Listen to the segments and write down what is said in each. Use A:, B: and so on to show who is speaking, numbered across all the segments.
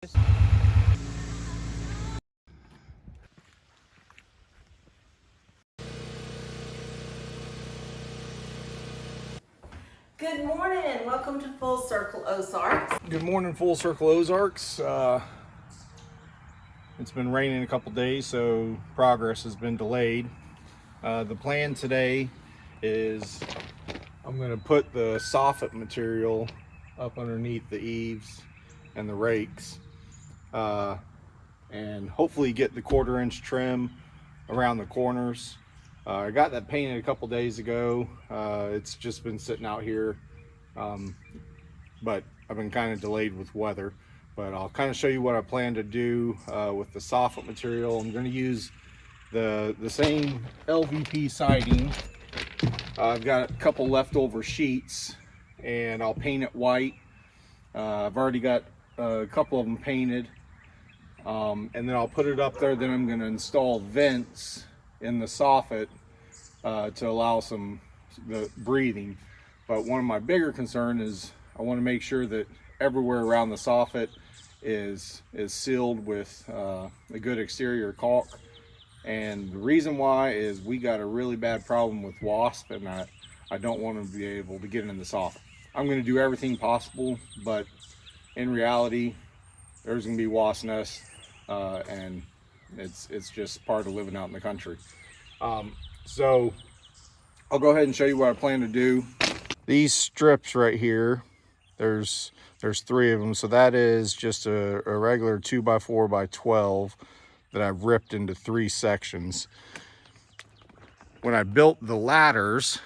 A: Good morning and welcome to Full Circle Ozarks.
B: Good morning, Full Circle Ozarks. It's been raining a couple days, so progress has been delayed. The plan today is I'm going to put the soffit material up underneath the eaves and the rakes, and hopefully get the 1/4-inch trim around the corners. I got that painted a couple days ago. It's just been sitting out here, but I've been kind of delayed with weather. But I'll kind of show you what I plan to do with the soffit material. I'm going to use the same LVP siding. I've got a couple leftover sheets and I'll paint it white. I've already got a couple of them painted, and then I'll put it up there. Then I'm going to install vents in the soffit to allow the breathing. But one of my bigger concern is I want to make sure that everywhere around the soffit is sealed with a good exterior caulk. And the reason why is we got a really bad problem with wasp, and I don't want to be able to get in the soffit. I'm going to do everything possible, but in reality there's going to be wasp nests, and it's just part of living out in the country. So I'll go ahead and show you what I plan to do. These strips right here, there's 3 of them, so that is just a regular 2x4x12 that I've ripped into 3 sections. When I built the ladders,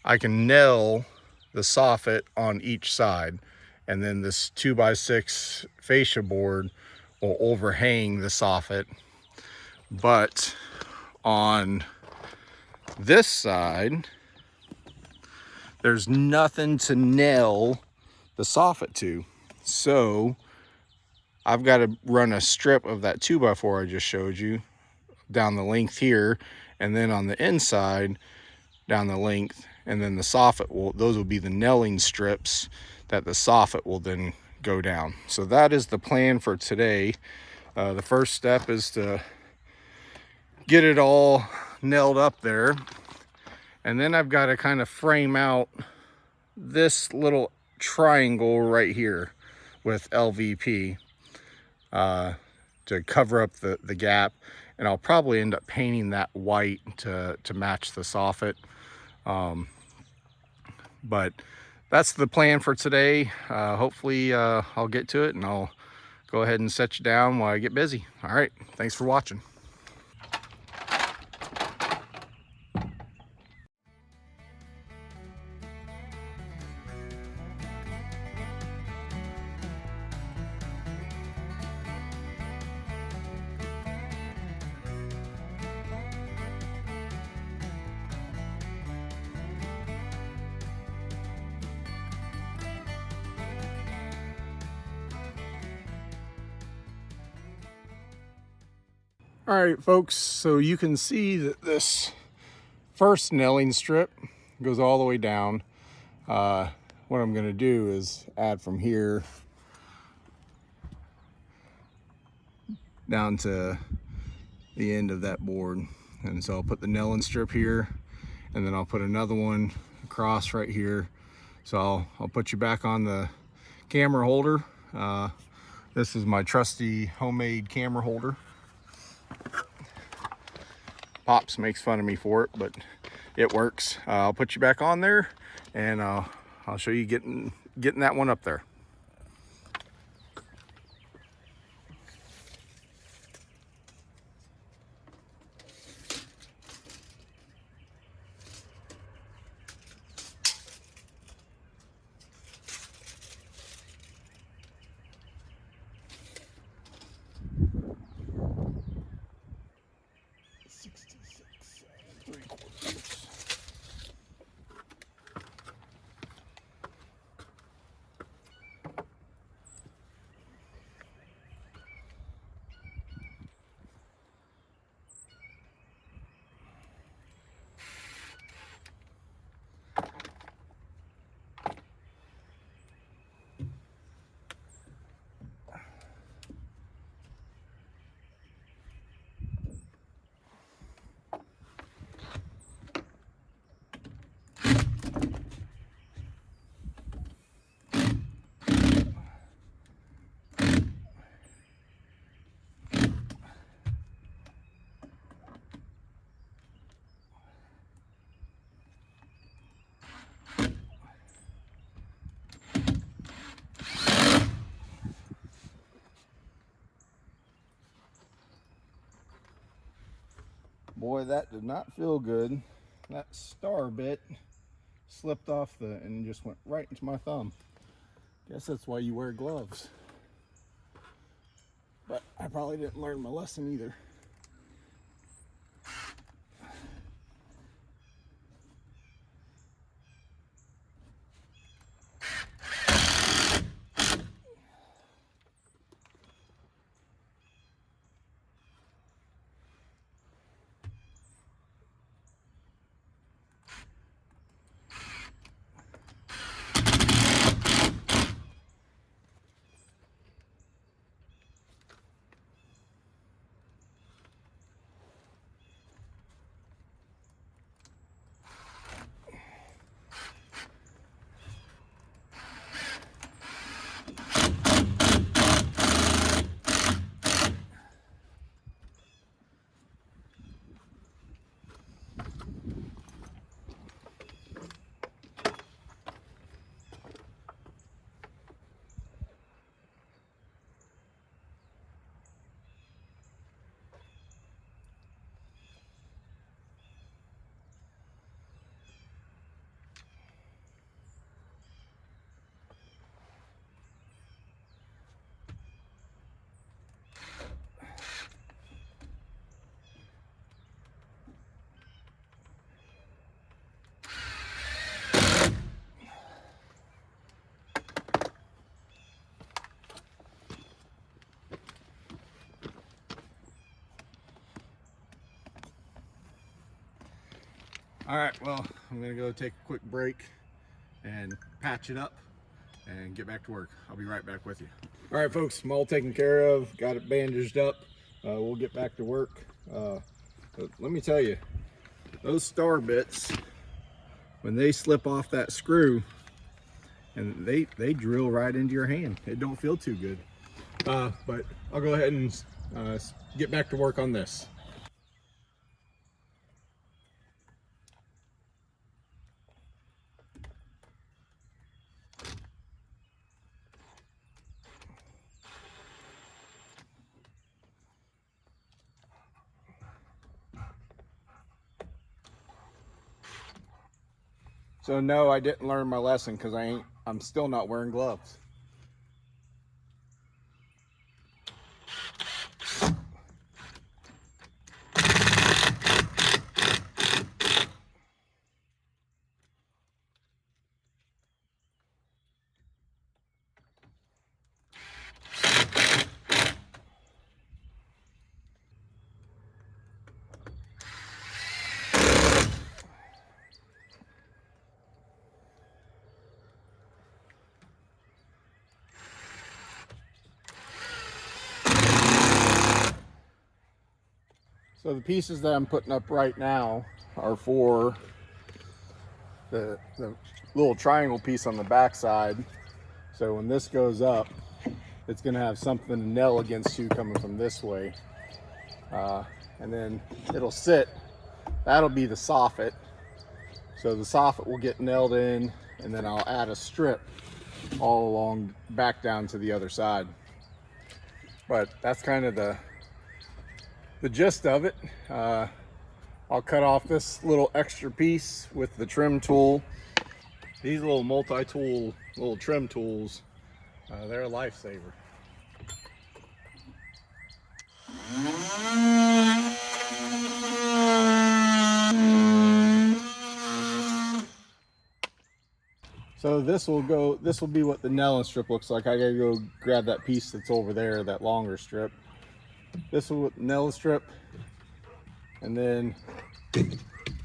B: I can nail the soffit on each side, and then this 2x6 fascia board will overhang the soffit. But on this side, there's nothing to nail the soffit to. So I've got to run a strip of that 2x4 I just showed you down the length here, and then on the inside down the length, and then the soffit those will be the nailing strips that the soffit will then go down. So that is the plan for today. The first step is to get it all nailed up there, and then I've got to kind of frame out this little triangle right here with LVP to cover up the gap, and I'll probably end up painting that white to match the soffit. But that's the plan for today. Hopefully I'll get to it, and I'll go ahead and set you down while I get busy. All right, thanks for watching. All right, folks, so you can see that this first nailing strip goes all the way down. What I'm going to do is add from here down to the end of that board. And so I'll put the nailing strip here, and then I'll put another one across right here. So I'll put you back on the camera holder. This is my trusty homemade camera holder. Pops makes fun of me for it, but it works. I'll put you back on there, and I'll show you getting that one up there. boy, that did not feel good. That star bit slipped off and just went right into my thumb. Guess that's why you wear gloves. But I probably didn't learn my lesson either. All right, well, I'm gonna go take a quick break and patch it up and get back to work. I'll be right back with you. All right, folks, I'm all taken care of, got it bandaged up. We'll get back to work. But let me tell you, those star bits, when they slip off that screw, and they drill right into your hand. It don't feel too good. But I'll go ahead and get back to work on this. So no, I didn't learn my lesson because I'm still not wearing gloves. So the pieces that I'm putting up right now are for the little triangle piece on the back side. So when this goes up, it's gonna have something to nail against you coming from this way. And then it'll sit, that'll be the soffit. So the soffit will get nailed in, and then I'll add a strip all along back down to the other side. But that's kind of the gist of it. I'll cut off this little extra piece with the trim tool. These little multi-tool, little trim tools, they're a lifesaver. So this will be what the nailing strip looks like. I gotta go grab that piece that's over there, that longer strip. This will nail the strip, and then the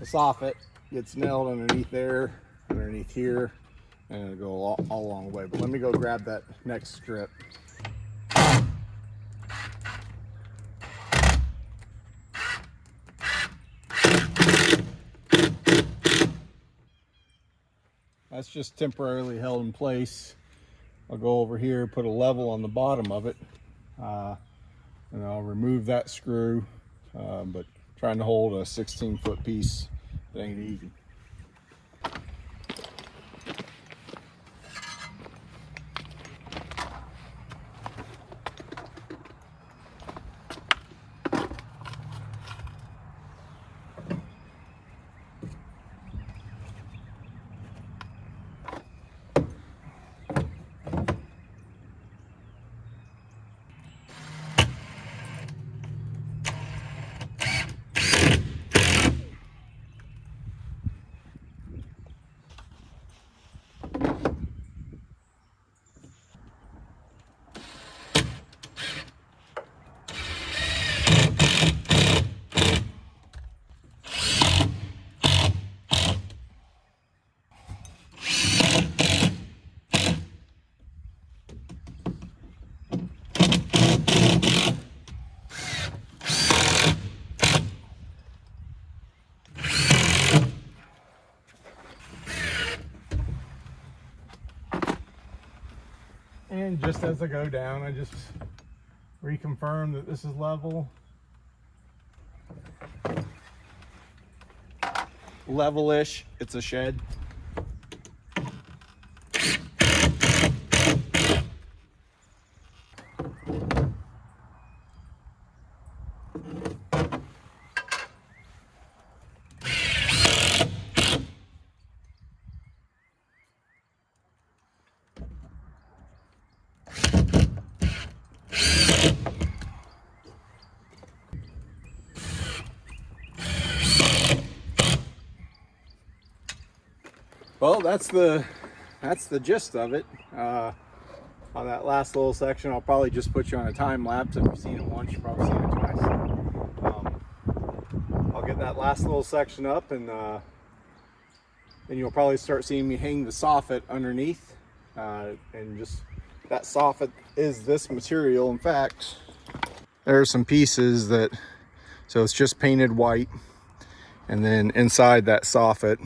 B: soffit gets nailed underneath there, underneath here, and it'll go all along the way. But let me go grab that next strip. That's just temporarily held in place. I'll go over here, put a level on the bottom of it, and I'll remove that screw, but trying to hold a 16-foot piece, it ain't easy. And just as I go down, I just reconfirm that this is level. Level-ish, it's a shed. Well, that's the gist of it. On that last little section, I'll probably just put you on a time lapse. If you've seen it once, you've probably seen it twice. I'll get that last little section up, and then you'll probably start seeing me hang the soffit underneath. And just that soffit is this material. In fact, there are some pieces that, so it's just painted white, and then inside that soffit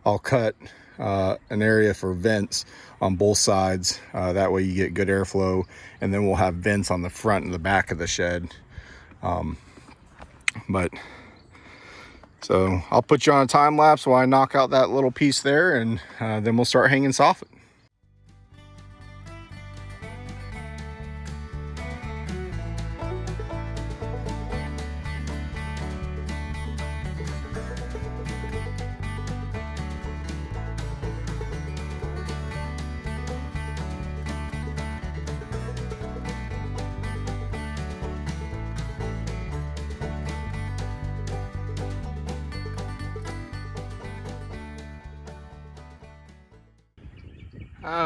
B: I'll cut an area for vents on both sides. That way you get good airflow, and then we'll have vents on the front and the back of the shed. So I'll put you on a time lapse while I knock out that little piece there, and then we'll start hanging soffit.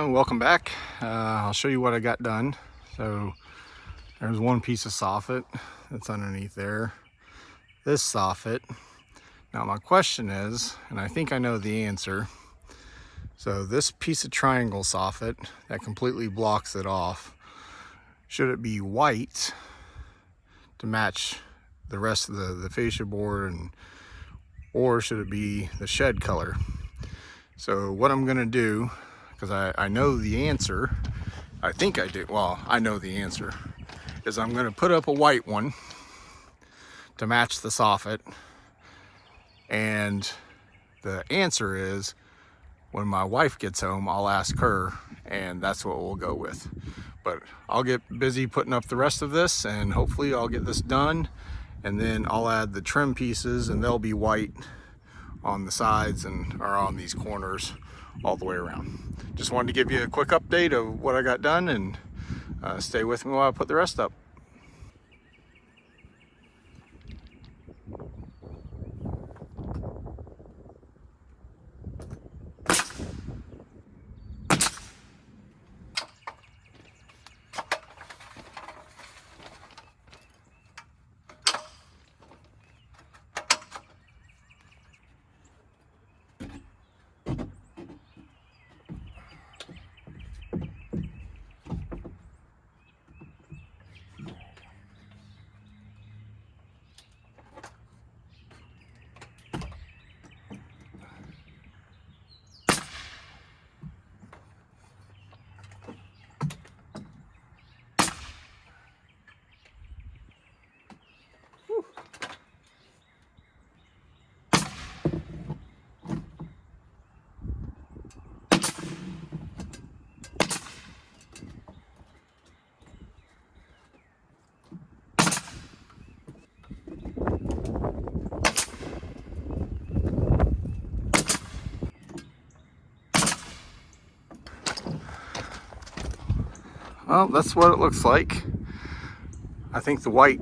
B: Welcome back. I'll show you what I got done. So there's one piece of soffit that's underneath there. This soffit. Now my question is, and I think I know the answer. So this piece of triangle soffit that completely blocks it off, should it be white to match the rest of the fascia board, or should it be the shed color? So what I'm gonna do, because I know the answer, I think I do, well, I know the answer, is I'm gonna put up a white one to match the soffit, and the answer is, when my wife gets home, I'll ask her, and that's what we'll go with. But I'll get busy putting up the rest of this, and hopefully I'll get this done, and then I'll add the trim pieces, and they'll be white on the sides and or on these corners all the way around. Just wanted to give you a quick update of what I got done, and stay with me while I put the rest up. Well, that's what it looks like. I think the white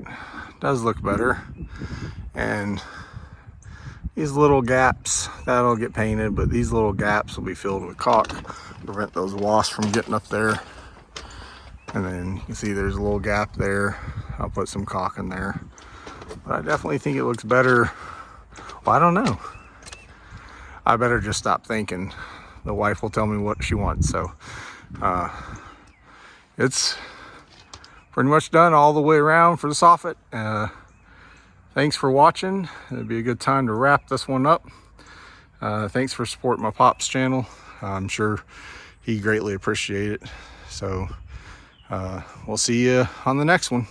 B: does look better, and these little gaps, that'll get painted, but these little gaps will be filled with caulk, prevent those wasps from getting up there. And then you can see there's a little gap there. I'll put some caulk in there, but I definitely think it looks better. Well, I don't know, I better just stop thinking. The wife will tell me what she wants. So it's pretty much done all the way around for the soffit. Thanks for watching. It'd be a good time to wrap this one up. Thanks for supporting my Pop's channel. I'm sure he greatly appreciates it. So We'll see you on the next one.